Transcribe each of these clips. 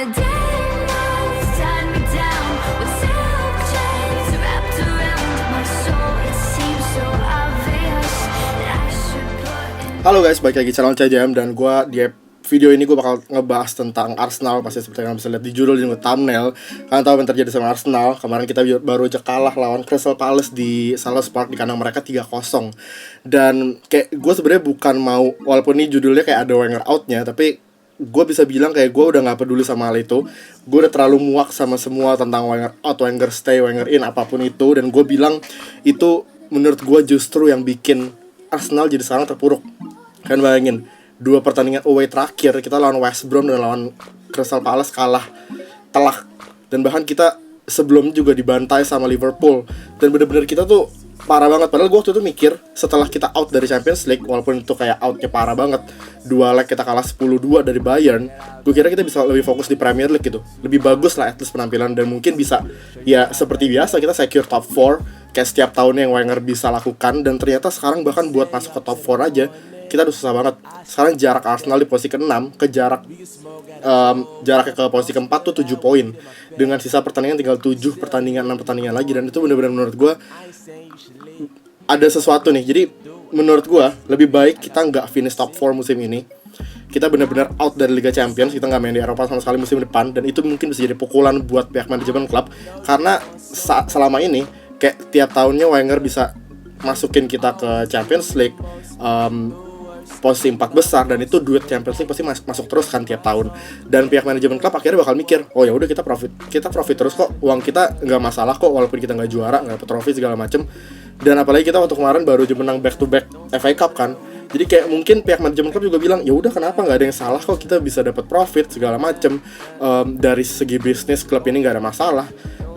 Halo guys, balik lagi channel CJM dan gue di video ini gue bakal ngebahas tentang Arsenal. Pasti seperti yang bisa lihat di judul dan thumbnail, kalian tahu apa yang terjadi sama Arsenal. Kemarin kita baru aja kalah lawan Crystal Palace di Selhurst Park di kandang mereka 3-0. Dan kayak gue sebenarnya bukan mau, walaupun ini judulnya kayak ada Wenger out-nya, tapi gue bisa bilang kayak gue udah gak peduli sama hal itu. Gue udah terlalu muak sama semua tentang Wenger out, Wenger stay, Wenger in, apapun itu. Dan gue bilang itu menurut gue justru yang bikin Arsenal jadi sangat terpuruk. Kan bayangin, 2 pertandingan away terakhir kita lawan West Brom dan lawan Crystal Palace kalah telak. Dan bahkan kita sebelumnya juga dibantai sama Liverpool. Dan bener-bener kita tuh parah banget. Padahal gue waktu itu mikir setelah kita out dari Champions League, walaupun itu kayak outnya parah banget, 2 leg kita kalah 10-2 dari Bayern, gue kira kita bisa lebih fokus di Premier League gitu, lebih bagus lah at least penampilan. Dan mungkin bisa, ya seperti biasa kita secure top 4 kayak setiap tahunnya yang Wenger bisa lakukan. Dan ternyata sekarang bahkan buat masuk ke top 4 aja kita udah susah banget. Sekarang jarak Arsenal di posisi ke-6 ke jaraknya ke posisi ke-4 tuh 7 poin. Dengan sisa pertandingan tinggal 7 pertandingan, 6 pertandingan lagi. Dan itu benar-benar menurut gue ada sesuatu nih. Jadi menurut gue lebih baik kita nggak finish top 4 musim ini. Kita benar-benar out dari Liga Champions, kita nggak main di Eropa sama sekali musim depan. Dan itu mungkin bisa jadi pukulan buat pihak manajemen klub. Karena selama ini kayak tiap tahunnya Wenger bisa masukin kita ke Champions League, posisi 4 besar, dan itu duit Champions League pasti masuk terus kan tiap tahun. Dan pihak manajemen klub akhirnya bakal mikir, oh ya udah kita profit terus kok, uang kita nggak masalah kok walaupun kita nggak juara, nggak dapet trofi segala macem. Dan apalagi kita waktu kemarin baru aja menang back to back FA Cup kan. Jadi kayak mungkin pihak manajemen klub juga bilang, ya udah kenapa nggak ada yang salah kok, kita bisa dapat profit segala macem. Dari segi bisnis klub ini nggak ada masalah.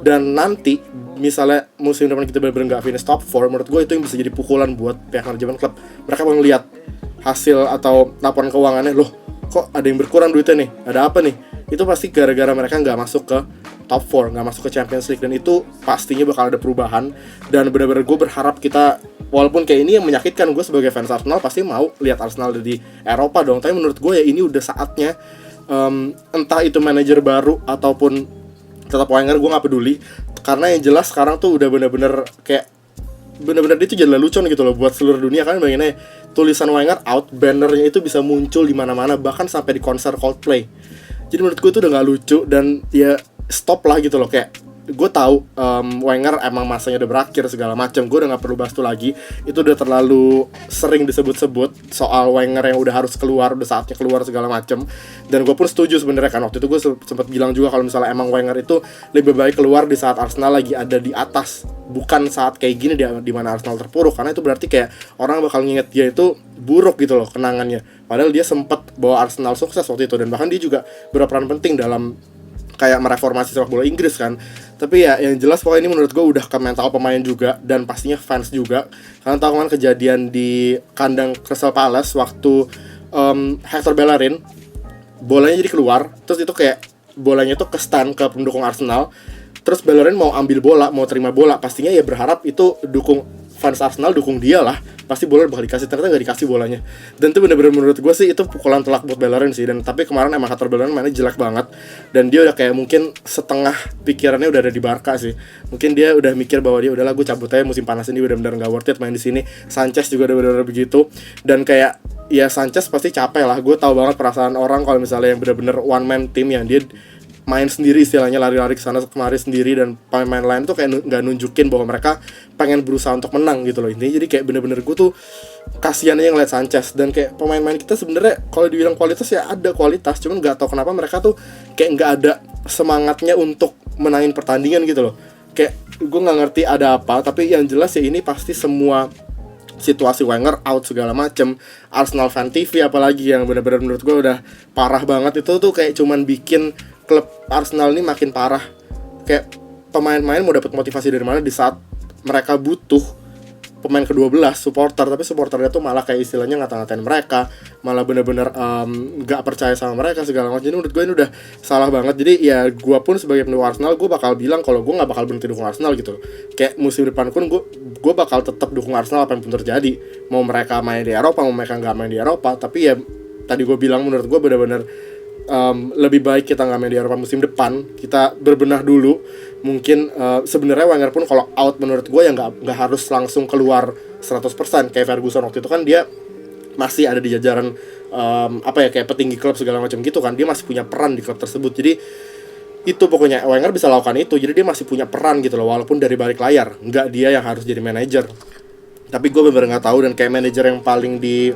Dan nanti misalnya musim depan kita benar-benar nggak finish top 4, menurut gue itu yang bisa jadi pukulan buat pihak manajemen klub. Mereka mau ngeliat hasil atau laporan keuangannya, loh kok ada yang berkurang duitnya nih, ada apa nih? Itu pasti gara-gara mereka nggak masuk ke top 4, nggak masuk ke Champions League. Dan itu pastinya bakal ada perubahan. Dan benar-benar gue berharap kita, walaupun kayak ini yang menyakitkan, gue sebagai fans Arsenal pasti mau lihat Arsenal di Eropa dong. Tapi menurut gue ya ini udah saatnya, entah itu manajer baru ataupun tetap Wenger, gue nggak peduli. Karena yang jelas sekarang tuh udah benar-benar kayak bener-bener dia tuh jadi lelucon gitu loh buat seluruh dunia. Kan bayangin aja, tulisan Wenger out, bannernya itu bisa muncul di mana-mana, bahkan sampai di konser Coldplay. Jadi menurut gue itu udah nggak lucu. Dan ya stop lah gitu loh. Kayak gue tahu Wenger emang masanya udah berakhir segala macam, gue udah nggak perlu bahas itu lagi. Itu udah terlalu sering disebut-sebut soal Wenger yang udah harus keluar, udah saatnya keluar segala macam. Dan gue pun setuju sebenarnya kan. Waktu itu gue sempat bilang juga kalau misalnya emang Wenger itu lebih baik keluar di saat Arsenal lagi ada di atas, bukan saat kayak gini di mana Arsenal terpuruk. Karena itu berarti kayak orang bakal nginget dia itu buruk gitu loh kenangannya. Padahal dia sempat bawa Arsenal sukses waktu itu, dan bahkan dia juga berperan penting dalam kayak mereformasi sepak bola Inggris kan. Tapi ya yang jelas pokoknya ini menurut gue udah ke mental pemain juga, dan pastinya fans juga. Karena tahu kan kejadian di kandang Crystal Palace waktu Hector Bellerin bolanya jadi keluar, terus itu kayak bolanya tuh ke stand ke pendukung Arsenal. Terus Bellerin mau ambil bola, mau terima bola, pastinya ya berharap itu fans Arsenal dukung dia lah, pasti bola bakal dikasih. Ternyata gak dikasih bolanya. Dan itu bener-bener menurut gue sih itu pukulan telak buat Bellerin sih. Dan tapi kemarin emang Hector Bellerin mainnya jelek banget, dan dia udah kayak mungkin setengah pikirannya udah ada di Barca sih. Mungkin dia udah mikir bahwa dia udahlah gue cabut aja, musim panas ini bener-bener gak worth it main di sini. Sanchez juga udah bener-bener begitu. Dan kayak ya Sanchez pasti capek lah. Gue tahu banget perasaan orang kalau misalnya yang bener-bener one man team, yang dia main sendiri istilahnya, lari-lari kesana kemari sendiri, dan pemain lain tuh kayak nggak nunjukin bahwa mereka pengen berusaha untuk menang gitu loh. Intinya jadi kayak bener-bener gue tuh kasihan aja ngeliat Sanchez. Dan kayak pemain-pemain kita sebenarnya kalau dibilang kualitas ya ada kualitas, cuman nggak tahu kenapa mereka tuh kayak nggak ada semangatnya untuk menangin pertandingan gitu loh. Kayak gue nggak ngerti ada apa. Tapi yang jelas ya ini pasti semua situasi Wenger out segala macem. Arsenal Fan TV apalagi yang bener-bener menurut gue udah parah banget. Itu tuh kayak cuman bikin klub Arsenal ini makin parah. Kayak pemain-pemain mau dapat motivasi dari mana di saat mereka butuh pemain ke-12 supporter, tapi supporternya tuh malah kayak istilahnya ngata-ngatain mereka, malah bener-bener gak percaya sama mereka segala macam. Jadi menurut gue ini udah salah banget. Jadi ya gue pun sebagai pendukung Arsenal, gue bakal bilang kalau gue gak bakal berhenti dukung Arsenal gitu. Kayak musim depan pun gue bakal tetap dukung Arsenal apapun terjadi. Mau mereka main di Eropa, mau mereka gak main di Eropa. Tapi ya tadi gue bilang menurut gue bener-bener lebih baik kita nggak main di Eropa musim depan, kita berbenah dulu. Mungkin sebenarnya Wenger pun kalau out menurut gue ya nggak harus langsung keluar 100%. Kayak Ferguson waktu itu kan dia masih ada di jajaran kayak petinggi klub segala macam gitu kan, dia masih punya peran di klub tersebut. Jadi itu pokoknya Wenger bisa lakukan itu, jadi dia masih punya peran gitu loh, walaupun dari balik layar, nggak dia yang harus jadi manajer. Tapi gue bener-bener nggak tahu, dan kayak manajer yang paling di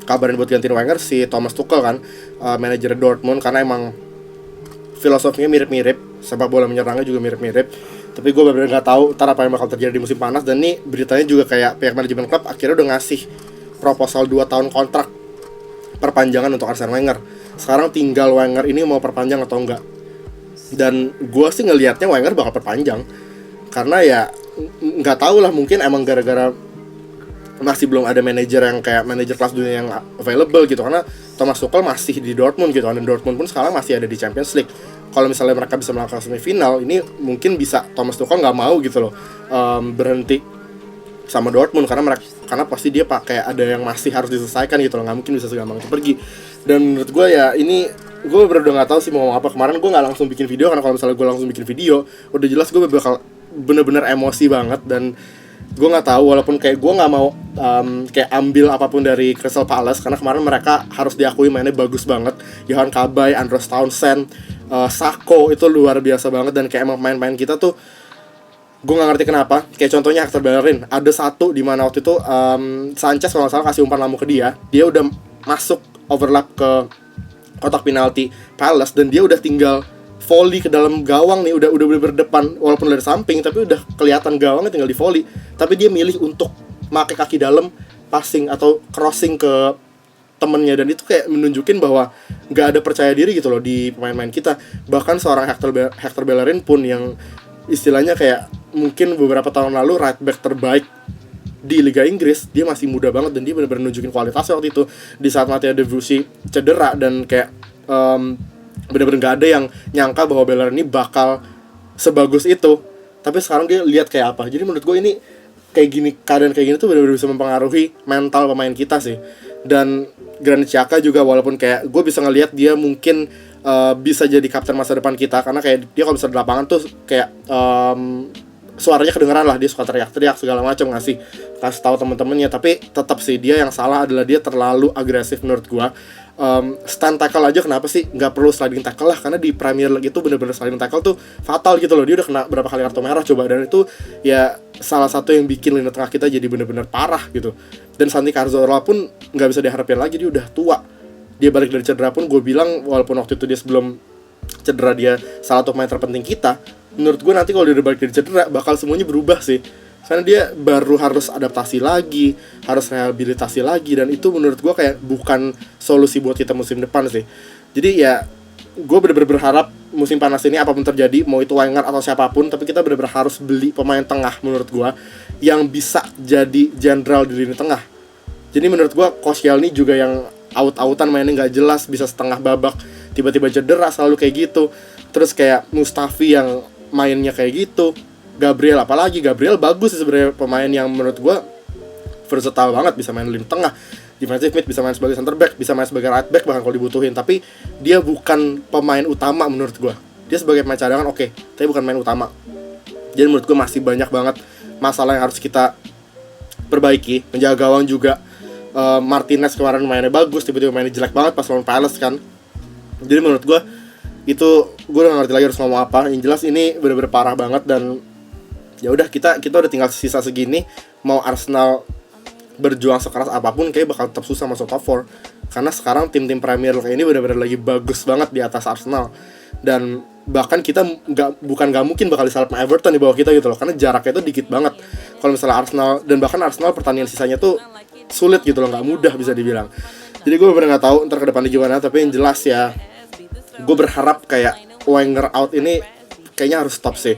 kabarin buat gantiin Wenger si Thomas Tuchel kan, manajer Dortmund, karena emang filosofinya mirip-mirip, sepak bola menyerangnya juga mirip-mirip. Tapi gue bener-bener nggak tahu ntar apa yang bakal terjadi di musim panas. Dan nih beritanya juga kayak pihak manajemen klub akhirnya udah ngasih proposal 2 tahun kontrak perpanjangan untuk Arsene Wenger. Sekarang tinggal Wenger ini mau perpanjang atau enggak. Dan gue sih ngelihatnya Wenger bakal perpanjang, karena ya nggak tahu lah, mungkin emang gara-gara masih belum ada manajer yang kayak manajer kelas dunia yang available gitu, karena Thomas Tuchel masih di Dortmund gitu, dan Dortmund pun sekarang masih ada di Champions League. Kalau misalnya mereka bisa melangkah semifinal, ini mungkin bisa Thomas Tuchel nggak mau gitu loh berhenti sama Dortmund, karena pasti dia pakai ada yang masih harus diselesaikan gitu loh, nggak mungkin bisa segampang itu pergi. Dan menurut gue ya ini, gue udah nggak tahu sih mau ngomong apa. Kemarin gue nggak langsung bikin video, karena kalau misalnya gue langsung bikin video udah jelas gue bakal bener-bener emosi banget. Dan gue nggak tahu, walaupun kayak gue nggak mau kayak ambil apapun dari Crystal Palace, karena kemarin mereka harus diakui mainnya bagus banget. Johan Kabay, Andros Townsend, Sako itu luar biasa banget. Dan kayak emang main-main kita tuh gue nggak ngerti kenapa. Kayak contohnya Hector Bellerin, ada satu di mana waktu itu Sanchez kalau nggak salah kasih umpan lambung ke dia udah masuk overlap ke kotak penalti Palace, dan dia udah tinggal volley ke dalam gawang nih, udah berdepan walaupun dari samping, tapi udah kelihatan gawangnya tinggal di volley, tapi dia milih untuk pakai kaki dalam passing atau crossing ke temennya. Dan itu kayak menunjukin bahwa nggak ada percaya diri gitu loh di pemain-pemain kita. Bahkan seorang Hector Bellerin pun yang istilahnya kayak mungkin beberapa tahun lalu right back terbaik di Liga Inggris, dia masih muda banget, dan dia benar-benar nunjukin kualitasnya waktu itu di saat Mateo Debussy cedera. Dan kayak benar-benar nggak ada yang nyangka bahwa Bellerin ini bakal sebagus itu. Tapi sekarang dia lihat kayak apa. Jadi menurut gue ini kayak gini, keadaan kayak gini tuh benar-benar bisa mempengaruhi mental pemain kita sih. Dan Granit Xhaka juga, walaupun kayak gue bisa ngelihat dia mungkin bisa jadi kapten masa depan kita, karena kayak dia kalau bisa di lapangan tuh kayak suaranya kedengeran lah, dia suka teriak-teriak segala macam, kasih tahu teman-temannya. Tapi tetap sih dia yang salah adalah dia terlalu agresif menurut gua. Stand tackle aja kenapa sih nggak perlu sliding tackle lah, karena di Premier League itu bener-bener sliding tackle tuh fatal gitu loh. Dia udah kena berapa kali kartu merah coba, dan itu ya salah satu yang bikin lini tengah kita jadi bener-bener parah gitu. Dan Santi Cazorla pun nggak bisa diharapin lagi, dia udah tua. Dia balik dari cedera pun gue bilang, walaupun waktu itu dia sebelum cedera dia salah satu pemain terpenting kita, menurut gue nanti kalau dia udah balik dari cedera bakal semuanya berubah sih, karena dia baru harus adaptasi lagi, harus rehabilitasi lagi, dan itu menurut gue kayak bukan solusi buat kita musim depan sih. Jadi ya gue bener-bener berharap musim panas ini apapun terjadi, mau itu Wenger atau siapapun, tapi kita bener-bener harus beli pemain tengah menurut gue yang bisa jadi jenderal di lini tengah. Jadi menurut gue Koscielny juga yang out-outan mainnya nggak jelas, bisa setengah babak tiba-tiba cedera, selalu kayak gitu. Terus kayak Mustafi yang mainnya kayak gitu, Gabriel bagus sih sebenarnya, pemain yang menurut gue versatile banget, bisa main lini tengah, defensive mid, bisa main sebagai center back, bisa main sebagai right back bahkan kalau dibutuhin. Tapi dia bukan pemain utama menurut gue. Dia sebagai pemain cadangan oke, tapi bukan pemain utama. Jadi menurut gue masih banyak banget masalah yang harus kita perbaiki. Menjaga gawang juga, Martinez kemarin mainnya bagus, tiba-tiba mainnya jelek banget pas lawan Palace kan. Jadi menurut gue itu gue udah gak ngerti lagi harus ngomong apa. Yang jelas ini bener-bener parah banget, dan ya udah kita udah tinggal sisa segini. Mau Arsenal berjuang sekeras apapun kayak bakal tetap susah masuk top 4, karena sekarang tim-tim Premier League ini bener-bener lagi bagus banget di atas Arsenal. Dan bahkan kita bukan gak mungkin bakal disalip sama Everton di bawah kita gitu loh, karena jaraknya itu dikit banget kalau misalnya Arsenal. Dan bahkan Arsenal pertandingan sisanya tuh sulit gitu loh, gak mudah bisa dibilang. Jadi gue bener gak tahu ntar ke depannya gimana. Tapi yang jelas ya, gue berharap kayak Wenger out ini kayaknya harus stop sih,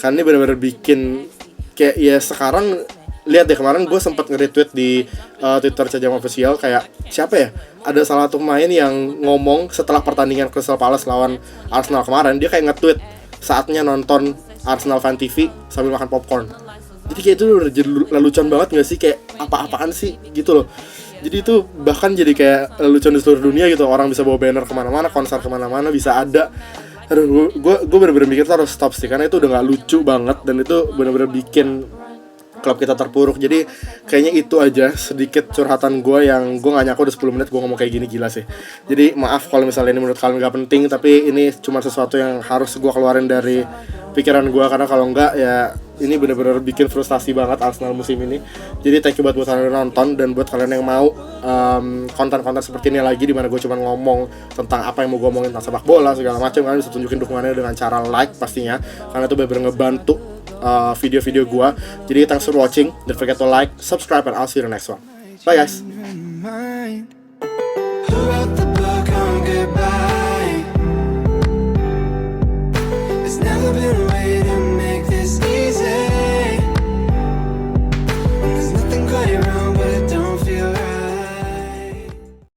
karena ini bener-bener bikin kayak ya sekarang. Lihat deh, kemarin gue sempat nge-retweet di Twitter Cajam Official, kayak siapa ya, ada salah satu pemain yang ngomong setelah pertandingan Crystal Palace lawan Arsenal kemarin, dia kayak nge-tweet saatnya nonton Arsenal Fan TV sambil makan popcorn. Jadi kayak itu udah jadi lelucon banget gak sih, kayak apa-apaan sih gitu loh. Jadi itu bahkan jadi kayak lelucon di seluruh dunia gitu. Orang bisa bawa banner kemana-mana, konser kemana-mana bisa ada. Aduh, gue bener-bener mikir tuh harus stop sih, karena itu udah gak lucu banget. Dan itu bener-bener bikin klub kita terpuruk. Jadi kayaknya itu aja sedikit curhatan gue yang gue gak nyangka udah 10 menit gue ngomong kayak gini, gila sih. Jadi maaf kalau misalnya ini menurut kalian gak penting, tapi ini cuma sesuatu yang harus gue keluarin dari pikiran gue, karena kalau enggak ya ini bener-bener bikin frustasi banget Arsenal musim ini. Jadi thank you buat kalian yang nonton, dan buat kalian yang mau konten-konten seperti ini lagi, dimana gue cuma ngomong tentang apa yang mau gue omongin tentang sepak bola segala macam, kalian bisa tunjukin dukungannya dengan cara like pastinya, karena itu bener-bener ngebantu video-video gue. Jadi thanks for watching, don't forget to like, subscribe, and I'll see you in the next one. Bye guys.